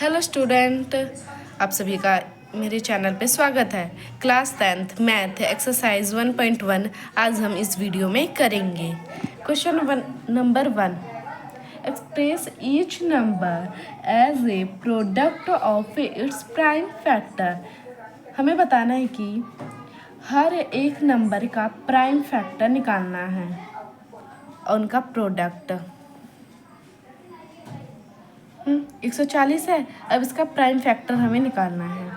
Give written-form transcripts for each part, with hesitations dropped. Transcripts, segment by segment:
Hello student, आप सभी का मेरे चैनल पे स्वागत है। क्लास 10th मैथ एक्सरसाइज 1.1 आज हम इस वीडियो में करेंगे। Question number 1, express each number as a product of its prime factor. हमें बताना है कि हर एक नंबर का प्राइम फैक्टर निकालना है और उनका प्रोडक्ट। 140 है। अब इसका प्राइम फैक्टर हमें निकालना है।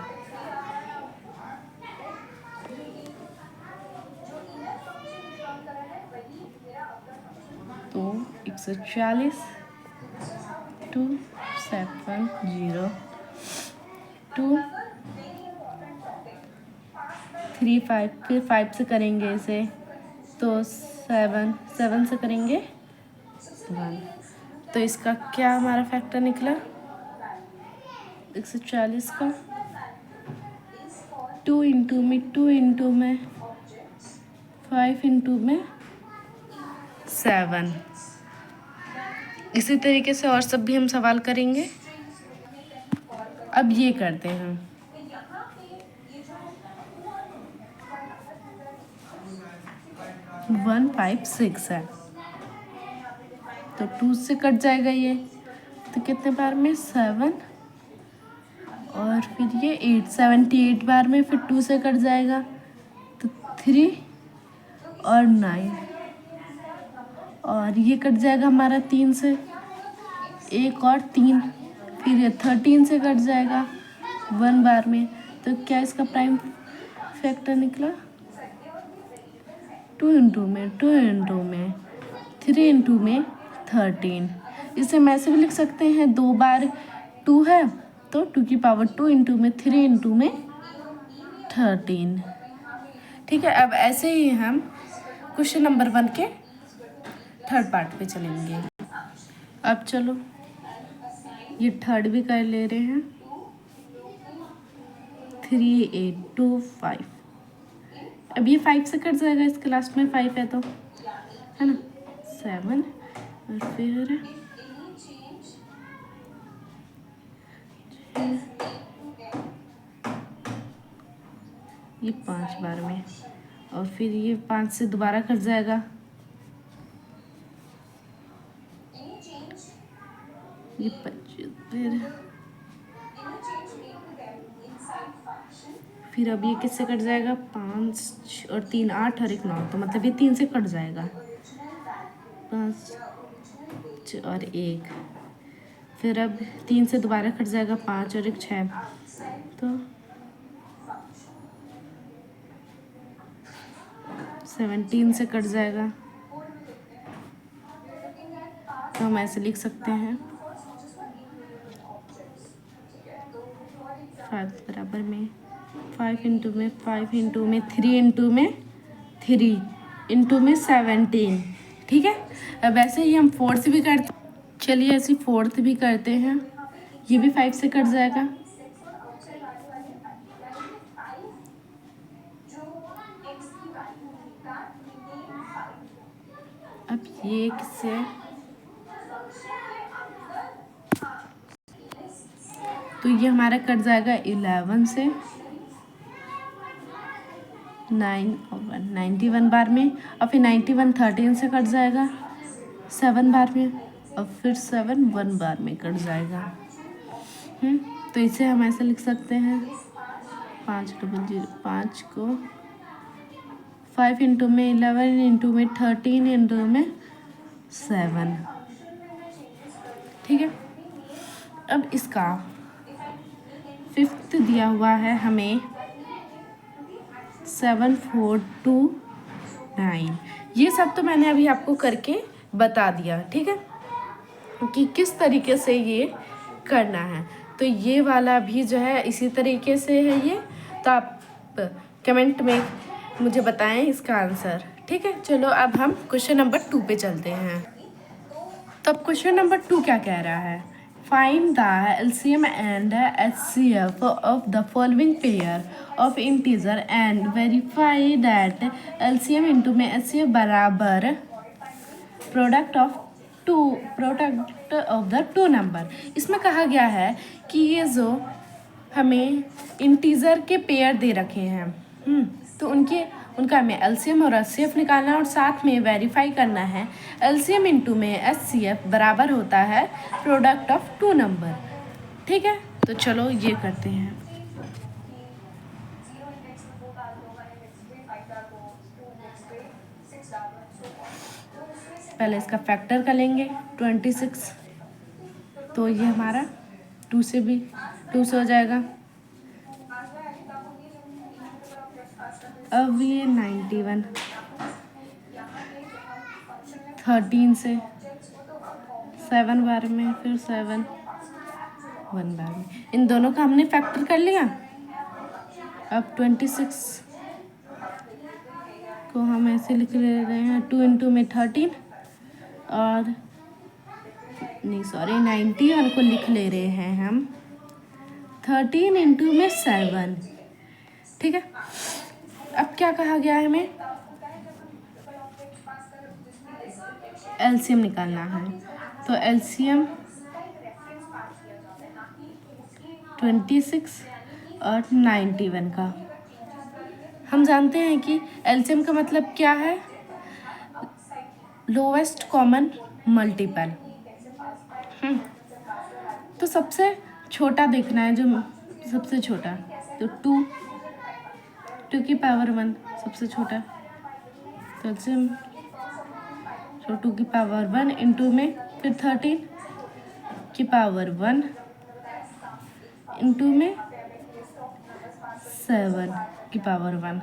तो 140 270 235, फिर 5 से करेंगे इसे तो 7 से करेंगे 1। तो इसका क्या हमारा फैक्टर निकला 140 का 2 इंटू में 2 इंटू में 5 इंटू में 7। इसी तरीके से और सब भी हम सवाल करेंगे। अब ये करते हैं 156 है तो 2 से कट जाएगा ये, तो कितने बार में 7 और फिर ये 8 78 बार में, फिर 2 से कट जाएगा तो 3 और 9 और ये कट जाएगा हमारा 3 से, 1 और 3, फिर ये 13 से कट जाएगा 1 बार में। तो क्या इसका प्राइम फैक्टर निकला 2 इंटू में 2 इंटू में 3 इंटू में 13। इसे हम ऐसे भी लिख सकते हैं, 2 बार 2 है तो 2 की पावर 2 इंटू में 3 इंटू में 13। ठीक है, अब ऐसे ही हम क्वेश्चन नंबर 1 के थर्ड पार्ट पे चलेंगे। अब चलो ये थर्ड भी कर ले रहे हैं। 3825, अब ये 5 से कट जाएगा, इसके लास्ट में 5 है तो, है ना, 7 और फिर ये 5 बार में और फिर ये 5 से दोबारा कट जाएगा, ये 25, फिर अब ये किससे कट जाएगा 5 और 3 8 और 1 9, तो मतलब ये 3 से कट जाएगा, 5 और 1, फिर अब 3 से दोबारा कट जाएगा 5 और 1 6, तो 17 से कट जाएगा। तो हम ऐसे लिख सकते हैं 5 बराबर में 5 इंटू में 5 इंटू में 3 इंटू में 3 इंटू में 17। ठीक है, अब ऐसे ही हम फोर्थ भी करते, चलिए ऐसे फोर्थ भी करते हैं। ये भी 5 से कट जाएगा, अब ये किससे, तो ये हमारा कट जाएगा 11 से 91 बार में, और फिर 91 13 से कट जाएगा 7 बार में, और फिर 7 1 बार में कट जाएगा। तो इसे हम ऐसे लिख सकते हैं 5 को 5 इंटू में 11 इंटू में 13 इंटू में 7। ठीक है, अब इसका फिफ्थ दिया हुआ है हमें 7429। ये सब तो मैंने अभी आपको करके बता दिया, ठीक है, कि किस तरीके से ये करना है। तो ये वाला भी जो है इसी तरीके से है ये, तो आप कमेंट में मुझे बताएं इसका आंसर। ठीक है, चलो अब हम क्वेश्चन नंबर 2 पे चलते हैं। तब क्वेश्चन नंबर 2 क्या कह रहा है, find the LCM and HCF of the following pair of integer and verify that LCM into में HCF बराबर product of product of the two number. इसमें कहा गया है कि ये जो हमें इंटीजर के पेयर दे रखे हैं, तो उनका हमें एलसीएम और एचसीएफ निकालना है और साथ में वेरीफाई करना है एलसीएम इंटू में एचसीएफ बराबर होता है प्रोडक्ट ऑफ टू नंबर। ठीक है, तो चलो ये करते हैं। पहले इसका फैक्टर कर लेंगे 26, तो ये हमारा 2 से हो जाएगा। अब ये 91 13 से 7 बार में, फिर 7 1 बार में, इन दोनों का हमने फैक्टर कर लिया। अब 26 को हम ऐसे लिख ले रहे हैं 2 इंटू में 13 और 91 को लिख ले रहे हैं हम 13 इंटू में 7। ठीक है, अब क्या कहा गया है, हमें एलसीएम निकालना है। तो एलसीएम 26 और 91 का हम जानते हैं कि एलसीएम का मतलब क्या है, लोवेस्ट कॉमन मल्टीपल। तो सबसे छोटा देखना है, जो सबसे छोटा, तो 2 की पावर 1 सबसे छोटा, तो एलसीएम 2 की पावर 1 इंटू में फिर 13 की पावर 1 इंटू में 7 की पावर 1।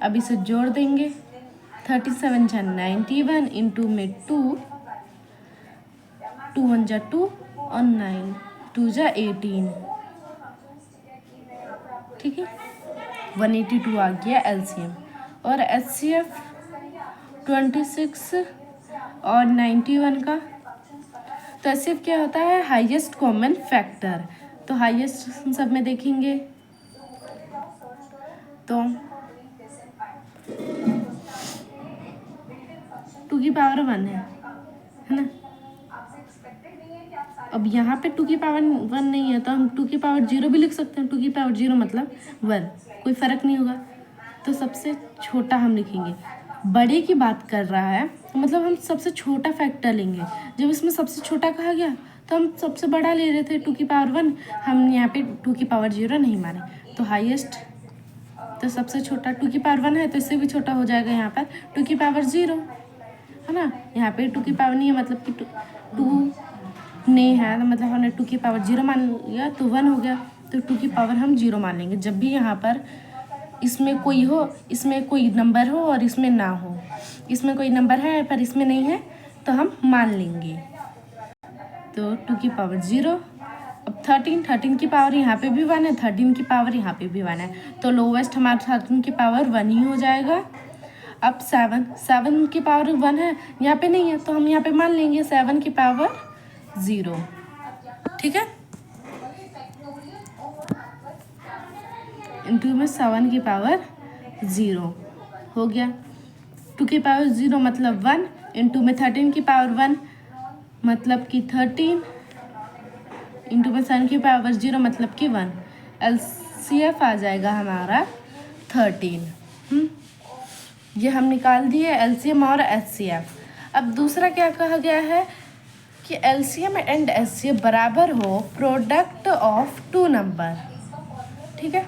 अब इसे जोड़ देंगे, 37 जा 91 इंटू में 2 1 जा 2 और 9 2 जा 18। ठीक है, 182 आ गया एलसीएम। और एचसीएफ 26 और 91 का, तो एचसीएफ क्या होता है, हाईएस्ट कॉमन फैक्टर। तो हाईएस्ट सब में देखेंगे तो 2 की पावर 1 है ना। अब यहाँ पे 2 की पावर 1 नहीं है, तो हम 2 की पावर 0 भी लिख सकते हैं। 2 की पावर 0 मतलब 1, कोई फ़र्क नहीं होगा। तो सबसे छोटा हम लिखेंगे। बड़े की बात कर रहा है तो मतलब हम सबसे छोटा फैक्टर लेंगे। जब इसमें सबसे छोटा कहा गया तो हम सबसे बड़ा ले रहे थे 2 की पावर 1, हम यहाँ पे 2 की पावर 0 नहीं माने। तो हाईएस्ट, तो सबसे छोटा 2 की पावर 1 है, तो इससे भी छोटा हो जाएगा यहाँ पर 2 की पावर 0, है ना। यहाँ पे 2 की पावर नहीं है, मतलब कि 2 नहीं है, तो मतलब हमने 2 की पावर 0 मान लिया, तो 1 हो गया। तो 2 की पावर हम 0 मान लेंगे जब भी यहाँ पर इसमें कोई हो, इसमें कोई नंबर हो और इसमें ना हो। इसमें कोई नंबर है पर इसमें नहीं है, तो हम मान लेंगे। तो 2 की पावर 0। अब 13 की पावर यहाँ पे भी 1 है, 13 की पावर यहाँ पे भी 1 है, तो लोवेस्ट हमारा 13 की पावर 1 ही हो जाएगा। अब 7 की पावर 1 है, यहाँ पे नहीं है, तो हम यहाँ पे मान लेंगे 7 की पावर 0। ठीक है, इंटू में 7 की पावर 0 हो गया। 2 की पावर 0 मतलब 1, इंटू में 13 की पावर 1 मतलब कि 13, इंटू में 7 की पावर 0 मतलब कि 1। एलसीएफ आ जाएगा हमारा 13। ये हम निकाल दिए एलसीएम और एचसीएफ। अब दूसरा क्या कहा गया है कि एलसीएम एंड एचसीएफ बराबर हो प्रोडक्ट ऑफ टू नंबर। ठीक है,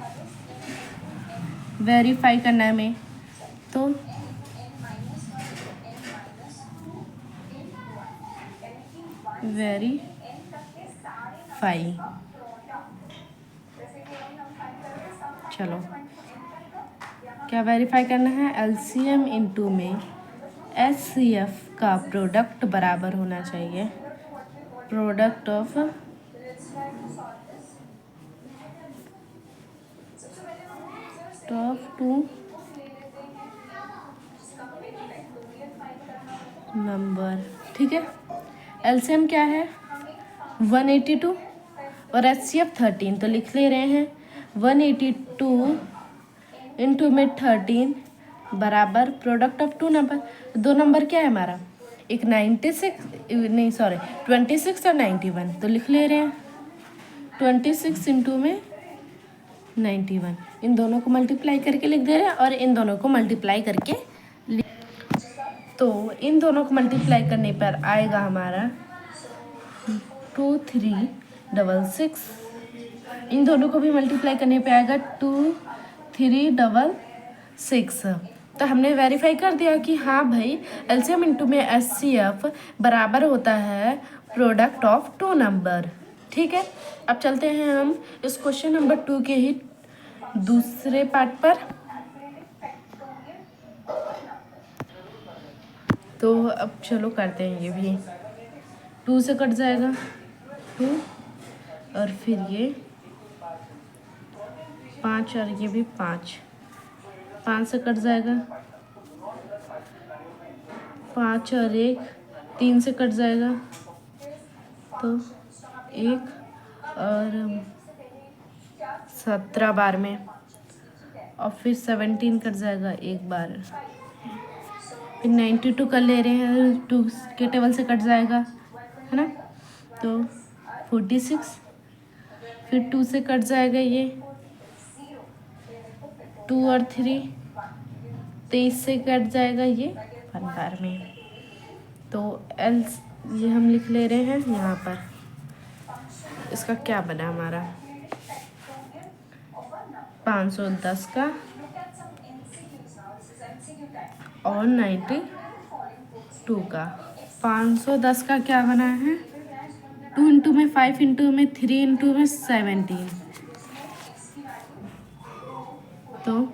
वेरीफाई करना है हमें, तो वेरीफाई, चलो क्या वेरीफाई करना है, एलसीएम इंटू में एचसीएफ का प्रोडक्ट बराबर होना चाहिए प्रोडक्ट ऑफ टू नंबर। ठीक है, एलसीएम क्या है 182 और एचसीएफ 13, तो लिख ले रहे हैं 182 इंटू में 13 बराबर प्रोडक्ट ऑफ टू नंबर। दो नंबर क्या है हमारा, एक 96 नहीं सॉरी 26 और 91, तो लिख ले रहे हैं 26 इंटू में 91, इन दोनों को मल्टीप्लाई करके लिख दे रहे हैं और इन दोनों को मल्टीप्लाई करके तो इन दोनों को मल्टीप्लाई करने पर आएगा हमारा 2366। इन दोनों को भी मल्टीप्लाई करने पे आएगा 2366। तो हमने वेरीफाई कर दिया कि हाँ भाई एलसीएम इंटू में एचसीएफ बराबर होता है प्रोडक्ट ऑफ टू नंबर। ठीक है, अब चलते हैं हम इस क्वेश्चन नंबर 2 के ही दूसरे पार्ट पर। तो अब चलो करते हैं, ये भी 2 से कट जाएगा 2 और फिर ये 5 और ये भी 5 से कट जाएगा 5 और 1 3 से कट जाएगा तो 1 और 17 बार में और फिर 17 कट जाएगा एक बार, फिर 92 कर ले रहे हैं 2 के टेबल से कट जाएगा है ना, तो 46, फिर 2 से कट जाएगा ये 2 और 3 23 से कट जाएगा ये 1 बार में। तो एल्स ये हम लिख ले रहे हैं यहाँ पर, इसका क्या बना हमारा 510 का और 92 का। 510 का क्या बना है 2 इंटू में 5 इंटू में 3 इंटू में 17, तो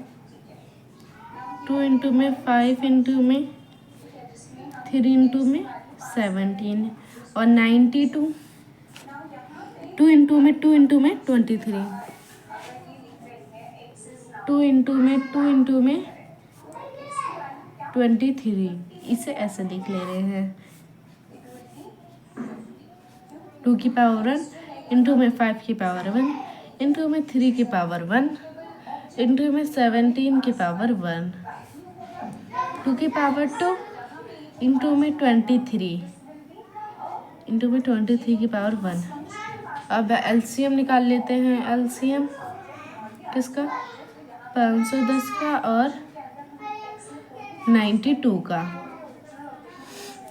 2 इंटू में 5 इंटू में 3 इंटू में 17 और 92 2 इंटू में 2 इंटू में 23, 2 इंटू में 2 इंटू में 23, इसे ऐसे लिख ले रहे हैं 2 की पावर 1 इंटू में 5 की पावर 1 इंटू में 3 की पावर 1 इंटू में 17 की पावर 1, 2 की पावर 2 इंटू में 23 इंटू में 23 की पावर 1। अब एलसीएम निकाल लेते हैं, एलसीएम किसका 510 का और 92 का।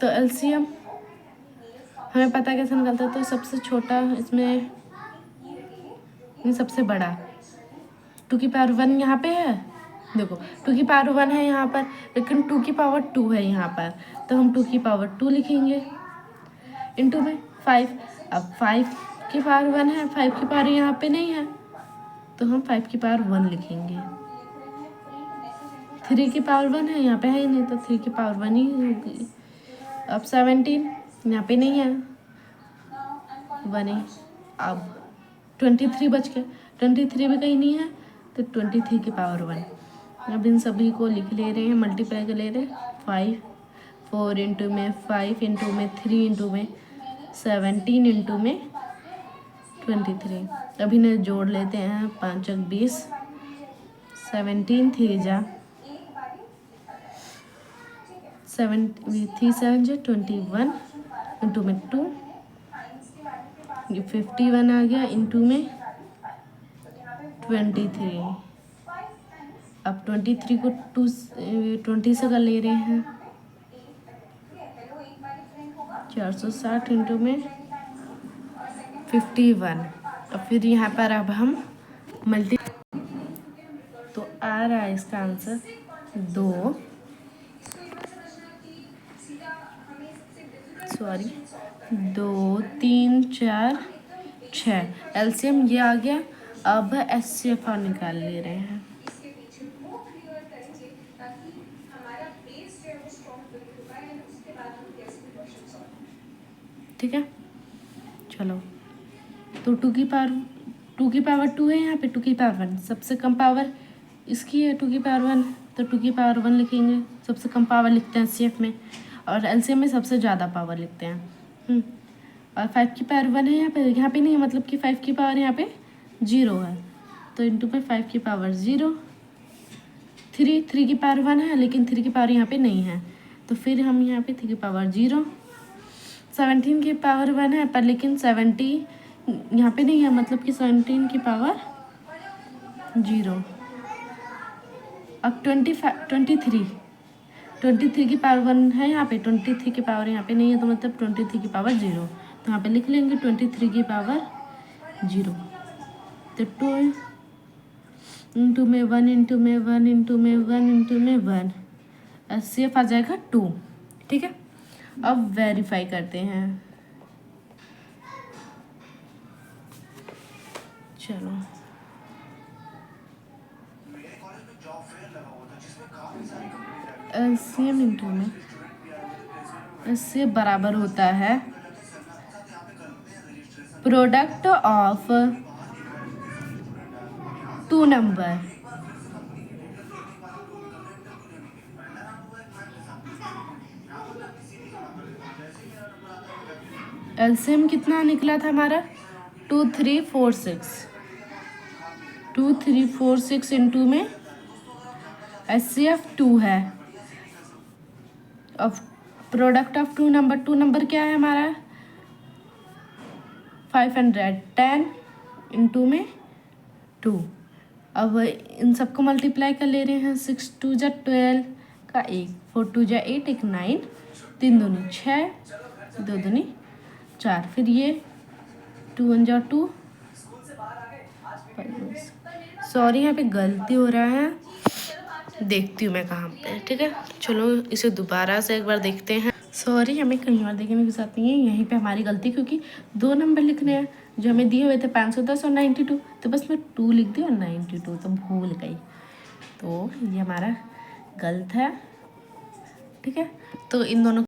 तो एलसीएम हमें पता कैसे निकलता है, तो सबसे छोटा इसमें सबसे बड़ा 2 की पावर 1 यहाँ पे है, देखो 2 की पावर 1 है यहाँ पर, लेकिन 2 की पावर 2 है यहाँ पर, तो हम 2 की पावर 2 लिखेंगे इंटू में 5। अब 5 की पावर 1 है, 5 की पावर यहाँ पे नहीं है, तो हम 5 की पावर 1 लिखेंगे। 3 की पावर 1 है, यहाँ पे है ही नहीं, तो 3 की पावर 1 ही होगी। अब 17 यहाँ पे नहीं है, 1 ही। अब 23 बच गए, 23 भी कहीं नहीं है, तो 23 की पावर 1। अब इन सभी को लिख ले रहे हैं, मल्टीप्लाई कर ले रहे हैं 5 4 इंटू में 5 इंटू में 3 इंटू में 17 इंटू में 23। अब इन्हें जोड़ लेते हैं, 5 और 20 17 3 जा 7 3 7 जा 21 इंटू में 2, ये 51 आ गया इंटू में 23। अब 23 को 20 से कर ले रहे हैं, 460 इंटू में 51। अब फिर यहाँ पर अब हम मल्टी, तो आ रहा है इसका आंसर 2 3 4 6। एलसीएम ये आ गया। अब एचसीएफ निकाल ले रहे हैं। ठीक है, चलो तो 2 की पावर 2 है यहाँ पे, 2 की पावर 1 सबसे कम पावर इसकी है, 2 की पावर 1, तो 2 की पावर 1 लिखेंगे, सबसे कम पावर लिखते हैं एचसीएफ में, और एलसीएम में सबसे ज़्यादा पावर लिखते हैं। और 5 की पावर 1 है यहाँ पे नहीं है, मतलब कि 5 की पावर यहाँ पे 0 है, तो इंटू में 5 की पावर 0। 3 की पावर 1 है, लेकिन 3 की पावर यहाँ पे नहीं है, तो फिर हम यहाँ पे 3 की पावर 0, 17 की पावर 1 है पर लेकिन 70 यहाँ पे नहीं है, मतलब कि 17 की पावर 0। अब 23 की पावर 1 है यहाँ पे, 23 की पावर यहाँ पे नहीं है, तो मतलब 23 की पावर 0, तो यहाँ पे लिख लेंगे 23 की पावर 0। तो 2 इंटू में 1 इंटू में 1 इंटू में 1 इंटू में 1, एचसीएफ आ जाएगा 2। ठीक है, अब वेरीफाई करते हैं। चलो एलसीएम इंटू में एचसीएफ बराबर होता है प्रोडक्ट ऑफ 2 नंबर। एलसीएम कितना निकला था हमारा 2346 इंटू में एचसीएफ 2 है। अब प्रोडक्ट ऑफ 2 नंबर क्या है हमारा 510 इंटू में 2। अब इन सबको मल्टीप्लाई कर ले रहे हैं, 6 2 जा 12 का 1, 4 2 जा 8, 1 9, 3 दूनी 6, 2 दूनी 4, फिर ये 2 1 जा 2। सॉरी यहाँ पे गलती हो रहा है, देखती हूँ मैं कहाँ पे। ठीक है, चलो इसे दोबारा से एक बार देखते हैं। सॉरी, हमें कहीं और देखने की जरूरत नहीं है, यहीं पे हमारी गलती, क्योंकि 2 नंबर लिखने हैं जो हमें दिए हुए थे 510 और 92, तो बस मैं 2 लिख दी और 92 तो भूल गई, तो ये हमारा गलत है। ठीक है, तो इन दोनों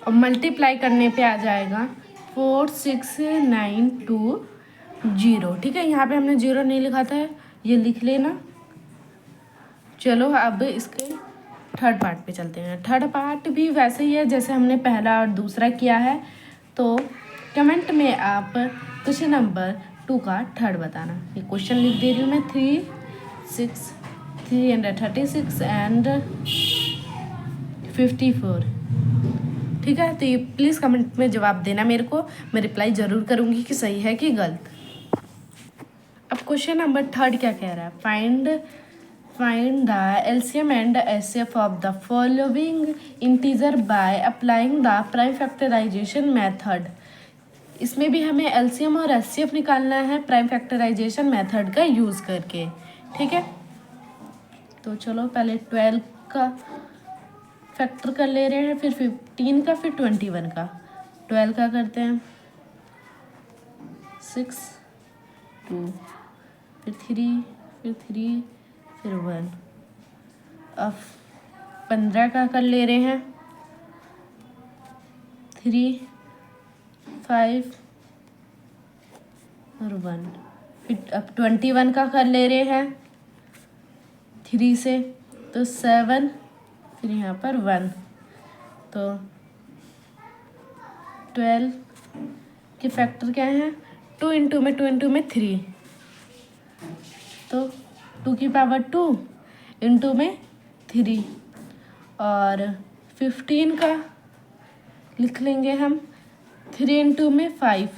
और मल्टीप्लाई करने पे आ जाएगा 46920। ठीक है, यहाँ पे हमने 0 नहीं लिखा था, ये लिख लेना। चलो अब इसके थर्ड पार्ट पे चलते हैं। थर्ड पार्ट भी वैसे ही है जैसे हमने पहला और दूसरा किया है, तो कमेंट में आप क्वेश्चन नंबर 2 का थर्ड बताना। ये क्वेश्चन लिख दे रही हूँ मैं, 336 एंड 54। ठीक है, तो ये प्लीज़ कमेंट में जवाब देना मेरे को, मैं रिप्लाई ज़रूर करूँगी कि सही है कि गलत। अब क्वेश्चन नंबर थर्ड क्या कह रहा है, find the LCM and HCF of the following integer by applying the prime factorisation method. इसमें भी हमें एलसीएम और एचसीएफ निकालना है प्राइम फैक्टराइजेशन मेथड का यूज़ करके। ठीक है, तो चलो पहले 12 का फैक्टर कर ले रहे हैं, फिर 15 का, फिर 21 का। 12 का करते हैं 6 2, फिर 3, फिर 3, फिर 1। अब 15 का कर ले रहे हैं 3 5 और 1। फिर अब 21 का कर ले रहे हैं 3 से, तो 7, फिर यहाँ पर 1, तो 12 के फैक्टर क्या हैं 2 इंटू में 3, तो 2 की पावर 2 इंटू में 3। और 15 का लिख लेंगे हम 3 इंटू में 5।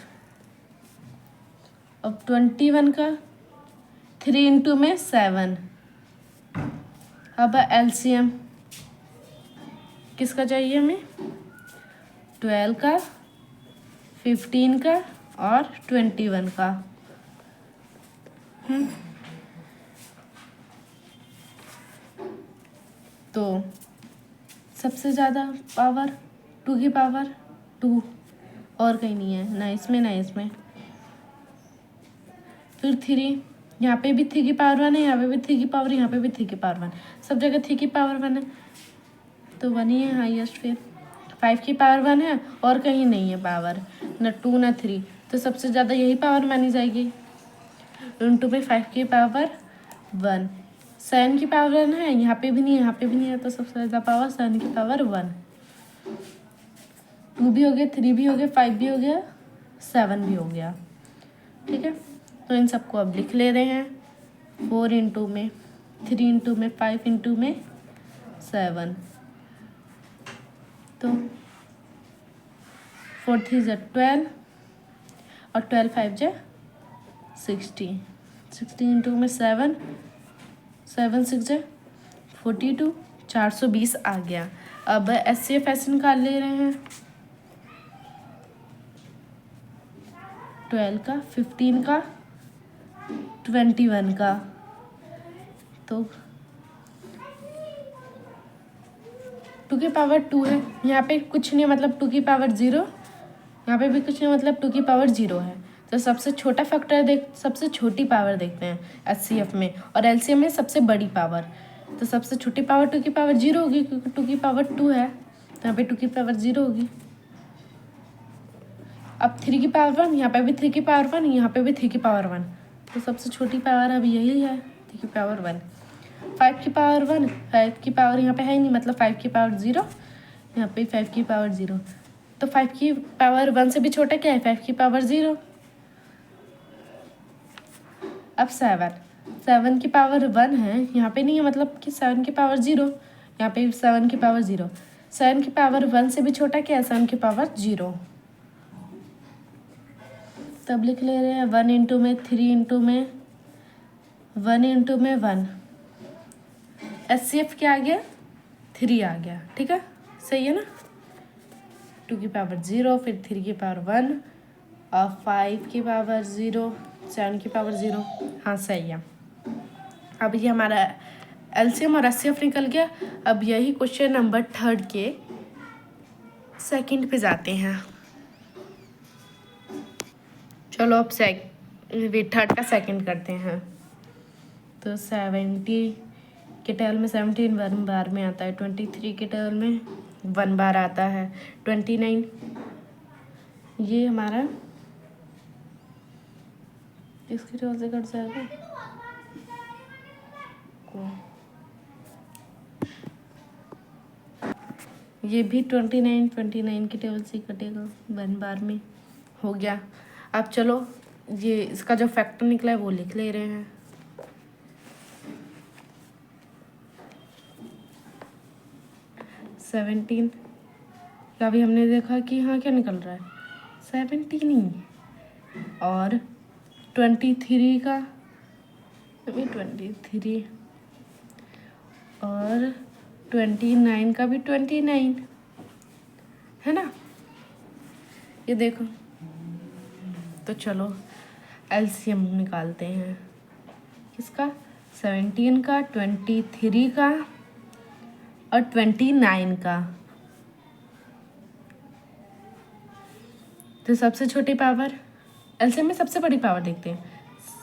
अब 21 का 3 इंटू में 7। अब एलसीएम किसका चाहिए हमें, 12 का, 15 का और 21 का। तो सबसे ज़्यादा पावर 2 की पावर 2, और कहीं नहीं है, ना इसमें ना इसमें। फिर 3, यहाँ पे भी 3 की पावर 1 है, यहाँ पे भी 3 की पावर, यहाँ पे भी 3 की पावर 1, सब जगह 3 की पावर 1 है, तो 1 ही है हाईएस्ट। फिर 5 की पावर 1 है और कहीं नहीं है पावर, ना 2 ना 3, तो सबसे ज़्यादा यही पावर मानी जाएगी। इंटू में 5 की पावर 1, 7 की पावर 1 है, यहाँ पे भी नहीं है, यहाँ पे भी नहीं है, तो सबसे ज़्यादा पावर 7 की पावर 1। 2 भी हो गया, 3 भी हो गया, 5 भी हो गया, 7 भी हो गया। ठीक है, तो इन सबको अब लिख ले रहे हैं 4 इंटू में 3 इंटू में 5 इंटू में 7। तो 4 3 ज़ा 12 और 12 5 ज़ा 60, 60 इंटू में 7, 7 6 ज़ा 42, 420 आ गया। अब HCF ऐसे निकाल ले रहे हैं, 12 का, 15 का, 21 का, तो 2 की पावर 2 है, यहाँ पे कुछ नहीं मतलब 2 की पावर 0, यहाँ पे भी कुछ नहीं मतलब 2 की पावर 0 है। तो सबसे छोटा फैक्टर सबसे छोटी पावर देखते हैं HCF में, और LCM में सबसे बड़ी पावर। तो सबसे छोटी पावर 2 की पावर 0 होगी, क्योंकि 2 की पावर 2 है, तो यहाँ पे 2 की पावर 0 होगी। अब 3 की पावर 1, यहाँ पे भी 3 की पावर 1, यहाँ पे भी 3 की पावर 1, तो सबसे छोटी पावर अब यही है 3 की पावर 1। 5 की पावर 1, 5 की पावर यहाँ पे है ही नहीं, मतलब 5 की पावर 0, यहाँ पे 5 की पावर 0, तो 5 की पावर 1 से भी छोटा क्या है, 5 की पावर 0। अब 7 की पावर 1 है, यहाँ पे नहीं है, मतलब कि 7 की पावर 0, यहाँ पे 7 की पावर 0, 7 की पावर 1 से भी छोटा क्या है, 7 की पावर 0। तब लिख ले रहे हैं 1 इंटू में 3 इंटू में 1 इंटू में 1, HCF क्या आ गया, 3 आ गया। ठीक है, सही है ना। 2 की पावर 0, फिर 3 की पावर 1 और 5 की पावर 0, 7 की पावर 0, हाँ सही है। अब ये हमारा LCM और HCF निकल गया। अब यही क्वेश्चन नंबर 3 के सेकंड पे जाते हैं। चलो अब 3 का सेकंड करते हैं। तो 70 के टेबल में 17 1 बार में आता है, 23 के टेबल में 1 बार आता है, 29 ये हमारा इसके टेबल से कट जाएगा, ये भी 29 के टेबल से कटेगा, 1 बार में हो गया। अब चलो ये इसका जो फैक्टर निकला है वो लिख ले रहे हैं। 17 का भी हमने देखा कि हाँ क्या निकल रहा है, 17 ही, और 23 का भी 23, और 29 का भी 29 है ना, ये देखो। तो चलो LCM निकालते हैं किसका, 17 का, 23 का और 29 का। तो सबसे छोटी पावर, LCM में सबसे बड़ी पावर देखते हैं,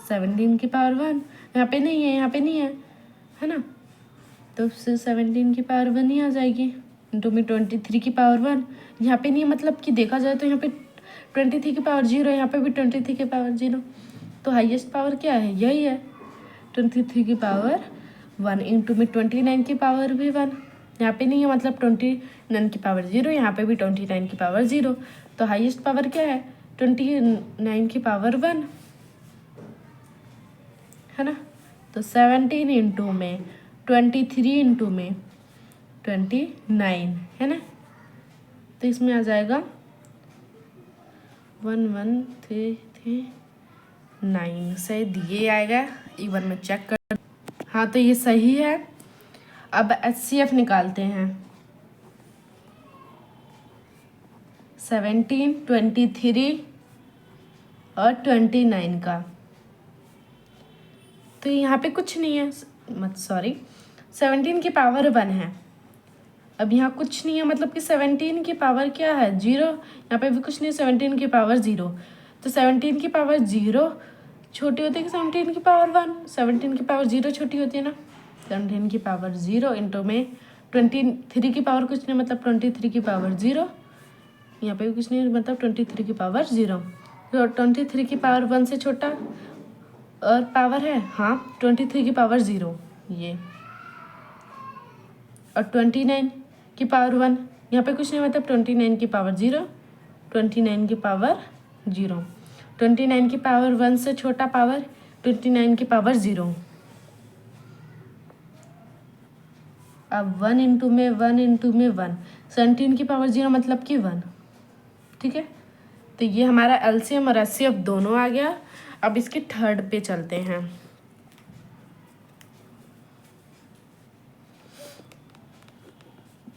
17 की पावर 1, यहाँ पे नहीं है, यहाँ पे नहीं है ना, तो 17 की पावर 1 ही आ जाएगी, इंटू में 23 की पावर 1, यहाँ पे नहीं है, मतलब कि देखा जाए तो यहाँ पे 23 की पावर 0, यहाँ पे भी 23 की पावर 0, तो हाईएस्ट पावर क्या है, यही है 23 की पावर 1, इंटू में 29 की पावर भी 1, यहाँ पे नहीं है, मतलब 29 की पावर 0, यहाँ पे भी 29 की पावर 0, तो हाईएस्ट पावर क्या है, 29 की पावर 1 है ना। तो 17 इंटू में 23 इंटू में 29 है ना, तो इसमें आ जाएगा 1139 से दिए आएगा, एक बार मैं चेक कर, हाँ तो ये सही है। अब HCF निकालते हैं, 17 23 और 29 का, तो यहाँ पे कुछ नहीं है, मत सॉरी 17 की पावर 1 है, अब यहाँ कुछ नहीं है, मतलब कि 17 की पावर क्या है 0, यहाँ पे भी कुछ नहीं, 17 की पावर 0, तो 17 की पावर 0 छोटी होती है कि 17 की पावर 1, 17 की पावर 0 छोटी होती है ना, 17 की पावर 0 इंटू में 23 की पावर कुछ नहीं, मतलब 23 की पावर 0, यहाँ पे भी कुछ नहीं, मतलब 23 की पावर 0, तो 23 की पावर 1 से छोटा और पावर है, हाँ 23 की पावर 0 ये, और 29 की पावर 1, यहाँ पे कुछ नहीं, मतलब 29 की पावर 0, 29 की पावर 0, 29 की पावर 1 से छोटा पावर 29 की पावर 0, अब 1 इंटू में 1 इंटू में 1, 17 की पावर 0 मतलब कि 1, ठीक है। तो ये हमारा एलसीएम और एचसीएफ दोनों आ गया। अब इसके थर्ड पे चलते हैं।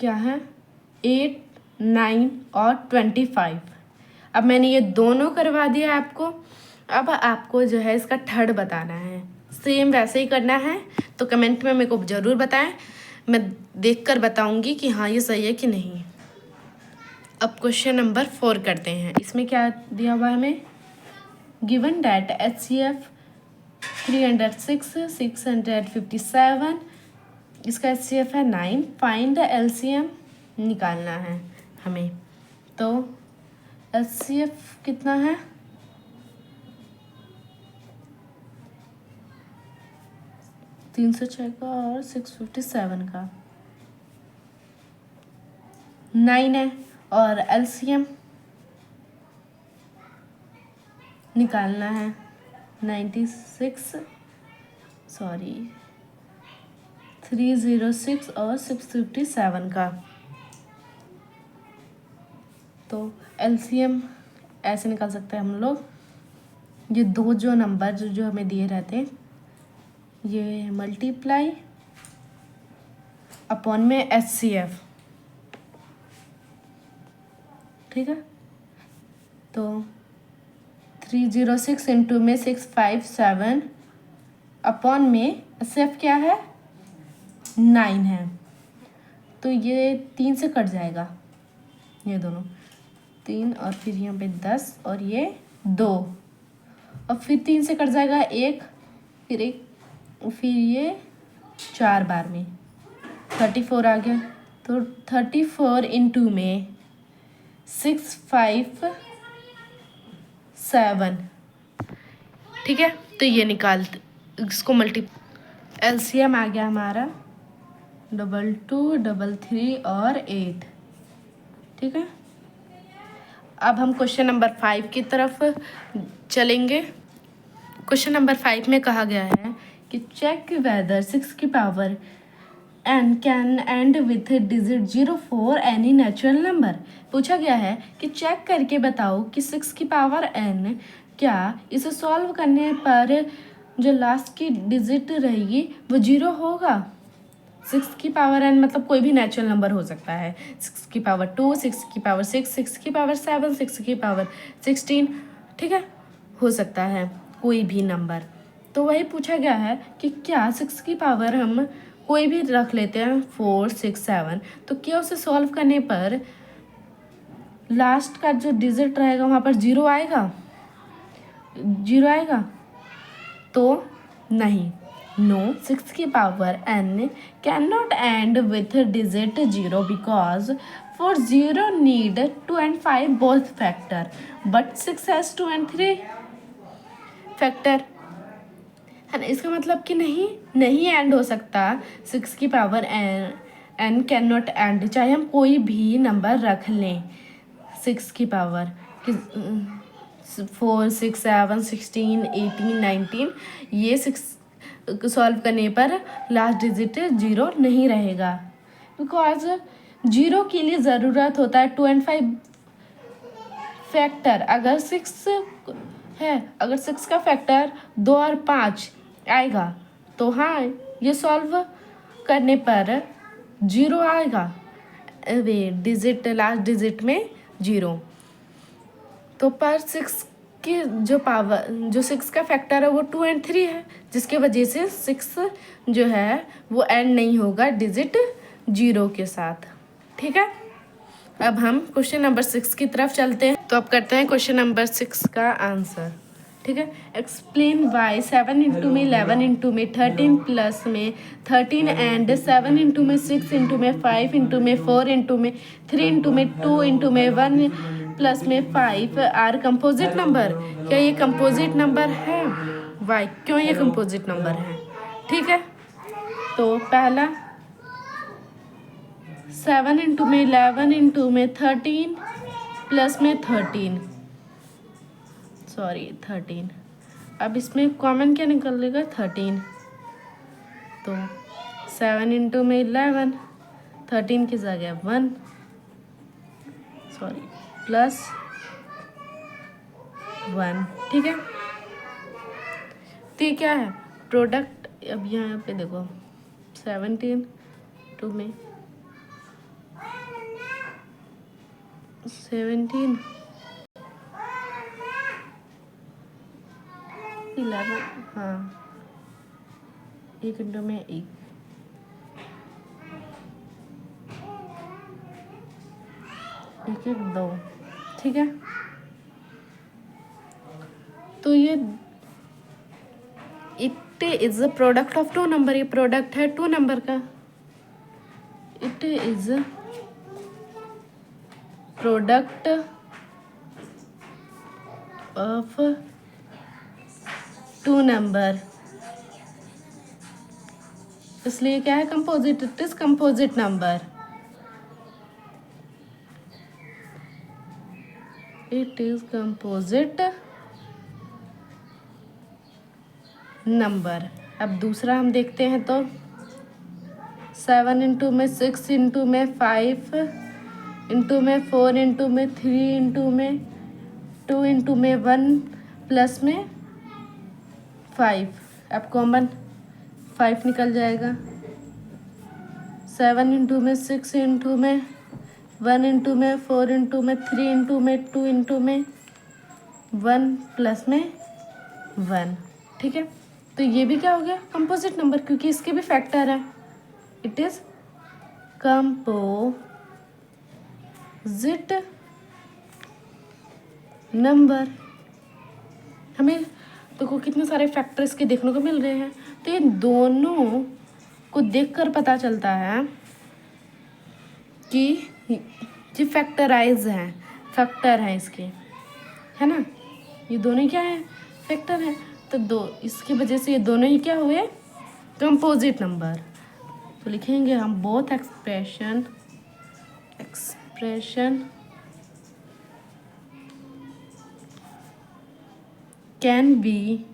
क्या है? 8, 9 और 25। अब मैंने ये दोनों करवा दिया आपको। अब आपको जो है इसका थर्ड बताना है। सेम वैसे ही करना है, तो कमेंट में मेरे को ज़रूर बताएं, मैं देखकर बताऊंगी कि हाँ ये सही है कि नहीं। अब क्वेश्चन नंबर 4 करते हैं। इसमें क्या दिया हुआ है हमें? गिवन डैट HCF 306, 657, इसका HCF है 9, फाइंड द LCM निकालना है हमें। तो HCF कितना है? 306 का और 657 का 9 है, और LCM निकालना है 306 और 657 का। तो LCM ऐसे निकाल सकते हैं हम लोग। ये दो जो नंबर जो हमें दिए रहते हैं, ये मल्टीप्लाई अपॉन में HCF, ठीक है। तो 306 इंटू में 657 अपॉन में HCF क्या है? 9 है। तो ये 3 से कट जाएगा, ये दोनों 3 और फिर यहाँ पे 10 और ये 2, और फिर 3 से कट जाएगा 1, फिर 1, फिर ये 4 बार में 34 आ गया। तो 34 इंटू में 657, ठीक है। तो ये निकाल, इसको LCM आ गया हमारा 22, 33 और 8, ठीक है। अब हम क्वेश्चन नंबर 5 की तरफ चलेंगे। क्वेश्चन नंबर 5 में कहा गया है कि चेक वेदर 6 की power n can and with digit 0 for any natural number. पूछा गया है कि चेक करके बताओ कि 6 की पावर n क्या इसे सॉल्व करने पर जो लास्ट की डिजिट रहेगी वो 0 होगा। 6 की पावर n मतलब कोई भी नेचुरल नंबर हो सकता है। 6 की पावर 2, 6 की पावर 6, 6 की पावर 7, 6 की पावर 16, ठीक है, हो सकता है कोई भी नंबर। तो वही पूछा गया है कि क्या 6 की पावर हम कोई भी रख लेते हैं 4, 6, 7, तो क्या उसे सॉल्व करने पर लास्ट का जो डिजिट रहेगा वहाँ पर 0 आएगा? 0 आएगा? तो नहीं, नो, 6 की power n can not and with digit 0 because for 0 need 2 and 5 both factor, but 6 has 2 and 3 factor, है ना। इसका मतलब कि नहीं एंड हो सकता। 6 की power n can not and, चाहे हम कोई भी नंबर रख लें 6 की पावर, 4, 6, 7, 16, 18, 19, ये 6 सॉल्व करने पर लास्ट डिजिट 0 नहीं रहेगा, बिकॉज 0 के लिए ज़रूरत होता है 2 and 5 फैक्टर। अगर 6 है, अगर 6 का फैक्टर 2 और 5 आएगा तो हाँ ये सॉल्व करने पर 0 आएगा, वे डिजिट लास्ट डिजिट में 0। तो पर 6 की जो पावर, जो 6 का फैक्टर है वो 2 and 3 है, जिसके वजह से 6 जो है वो एंड नहीं होगा डिजिट 0 के साथ, ठीक है। अब हम क्वेश्चन नंबर 6 की तरफ चलते हैं। तो अब करते हैं क्वेश्चन नंबर 6 का आंसर, ठीक है। एक्सप्लेन वाई 7 इंटू में 11 इंटू में 13 प्लस में 13 एंड 7 इंटू में 6 इंटू में 5 इंटू में 4 इंटू में 3 इंटू में 2 इंटू में 1 प्लस में 5 आर कंपोजिट नंबर। क्या ये कंपोजिट नंबर है? वाई, क्यों ये कंपोजिट नंबर है? ठीक है, तो पहला 7 इंटू में 11 इंटू में 13 प्लस में 13, सॉरी 13, अब इसमें कॉमन क्या निकलेगा? 13। तो 7 इंटू में 11, 13 की जगह 1, +1, ठीक है। तो ये क्या है प्रोडक्ट, अब यहाँ पे देखो 17 2 में 17 11, हाँ 1 इंटू में 1, 1 1 2, ठीक है। तो ये it is a product of 2 number, ये प्रोडक्ट है 2 नंबर का। It is product of 2 number, इसलिए क्या है composite, it is composite number. It is composite number. अब दूसरा हम देखते हैं तो 7 इंटू में 6 इंटू में 5 इंटू में 4 इंटू में 3 इंटू में 2 इंटू में 1 प्लस में 5, अब कॉमन 5 निकल जाएगा। 7 इंटू में 6 इंटू में 1 इंटू में 4 इंटू में 3 इंटू में 2 इंटू में 1 प्लस में 1, ठीक है। तो ये भी क्या हो गया कंपोजिट नंबर, क्योंकि इसके भी फैक्टर है। It is composite number. हमें देखो कितने सारे फैक्टर इसके देखने को मिल रहे हैं, तो ये दोनों को देखकर पता चलता है कि ये फैक्टराइज हैं, फैक्टर हैं इसके, है ना। ये दोनों क्या है फैक्टर हैं, तो दो इसकी वजह से ये दोनों ही क्या हुए कंपोजिट नंबर। तो लिखेंगे हम both expression can be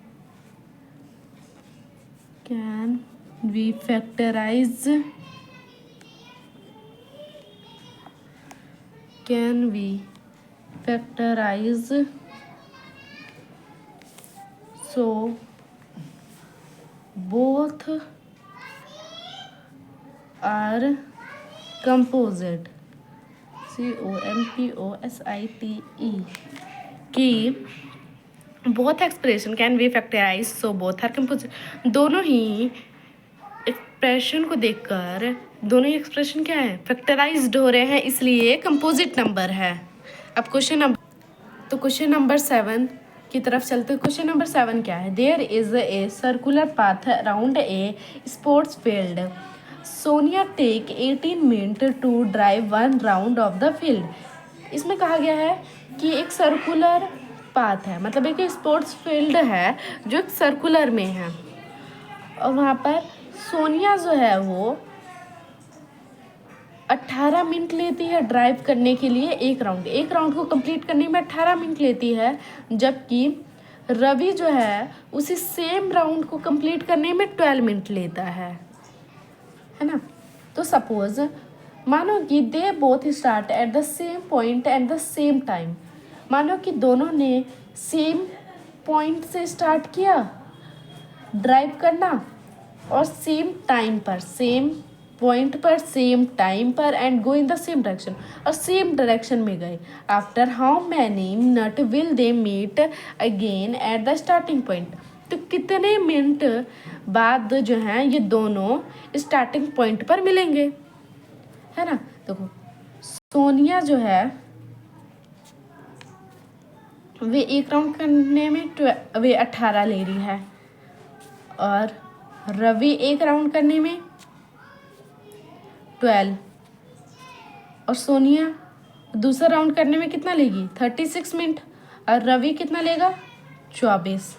factorise, so both are composite, composite, कि both expression can be factorized, so both are composite। दोनों ही एक्सप्रेशन को देखकर दोनों ही एक्सप्रेशन क्या है फैक्टराइज्ड हो रहे हैं, इसलिए कंपोजिट नंबर है। अब क्वेश्चन नंबर 7 की तरफ चलते। क्वेश्चन नंबर 7 क्या है, there is a circular path around a sports field, Sonia take 18 minute to drive 1 round of the field. इसमें कहा गया है कि एक सर्कुलर पाथ है, मतलब एक स्पोर्ट्स फील्ड है जो एक सर्कुलर में है, और वहाँ पर सोनिया जो है वो 18 मिनट लेती है ड्राइव करने के लिए एक राउंड को कंप्लीट करने में 18 मिनट लेती है, जबकि रवि जो है उसी सेम राउंड को कंप्लीट करने में 12 मिनट लेता है ना। तो सपोज मानो कि they both start at the same point at the same time, मानो कि दोनों ने सेम पॉइंट से स्टार्ट किया ड्राइव करना और सेम टाइम पर, सेम पॉइंट पर, सेम टाइम पर and go in the same direction, और सेम डायरेक्शन में गए। After how many minute will they meet again at the starting point, तो कितने मिनट बाद जो हैं ये दोनों स्टार्टिंग पॉइंट पर मिलेंगे, है ना। देखो सोनिया जो है वे एक राउंड करने में वे 18 ले रही है, और रवि एक राउंड करने में 12, और सोनिया दूसरा राउंड करने में कितना लेगी 36 मिनट, और रवि कितना लेगा 24,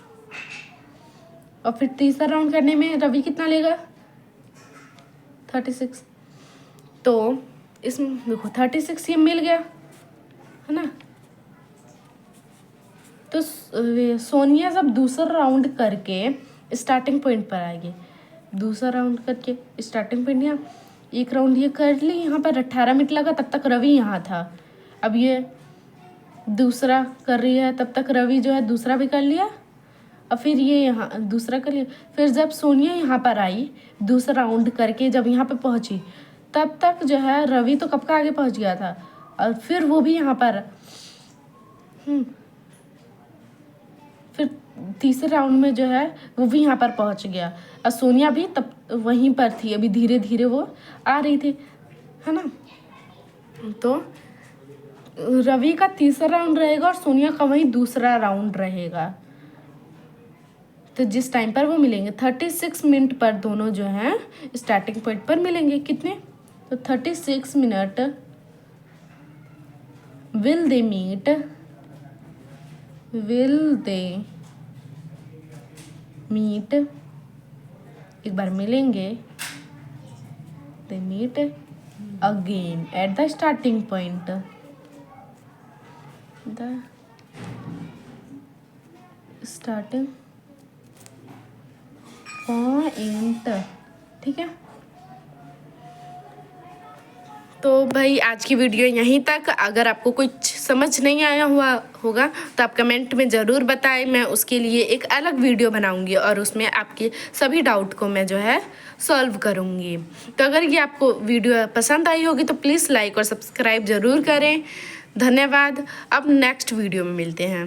और फिर तीसरा राउंड करने में रवि कितना लेगा 36। तो इसमें देखो 36 ये मिल गया, है ना। तो सोनिया जब दूसरा राउंड करके स्टार्टिंग पॉइंट पर आएगी, दूसरा राउंड करके स्टार्टिंग पॉइंट यहाँ एक राउंड ये कर ली, यहाँ पर 18 मिनट लगा, तब तक रवि यहाँ था। अब ये दूसरा कर रही है, तब तक रवि जो है दूसरा भी कर लिया और फिर ये यहाँ दूसरा कर लिया। फिर जब सोनिया यहाँ पर आई दूसरा राउंड करके, जब यहाँ पे पहुँची तब तक जो है रवि तो कब का आगे पहुँच गया था और फिर वो भी यहाँ पर फिर तीसरे राउंड में जो है वो भी यहाँ पर पहुँच गया और सोनिया भी तब वहीं पर थी, अभी धीरे धीरे वो आ रही थी, है ना। तो रवि का तीसरा राउंड रहेगा और सोनिया का वहीं दूसरा राउंड रहेगा। तो जिस टाइम पर वो मिलेंगे 36 मिनट पर दोनों जो हैं स्टार्टिंग पॉइंट पर मिलेंगे। कितने? तो 36 मिनट विल दे मीट, एक बार मिलेंगे, they meet again at the starting point, the starting point. ठीक है, तो भाई आज की वीडियो यहीं तक। अगर आपको कुछ समझ नहीं आया हुआ होगा तो आप कमेंट में ज़रूर बताएं, मैं उसके लिए एक अलग वीडियो बनाऊंगी और उसमें आपके सभी डाउट को मैं जो है सॉल्व करूंगी। तो अगर ये आपको वीडियो पसंद आई होगी तो प्लीज़ लाइक और सब्सक्राइब ज़रूर करें। धन्यवाद। अब नेक्स्ट वीडियो में मिलते हैं।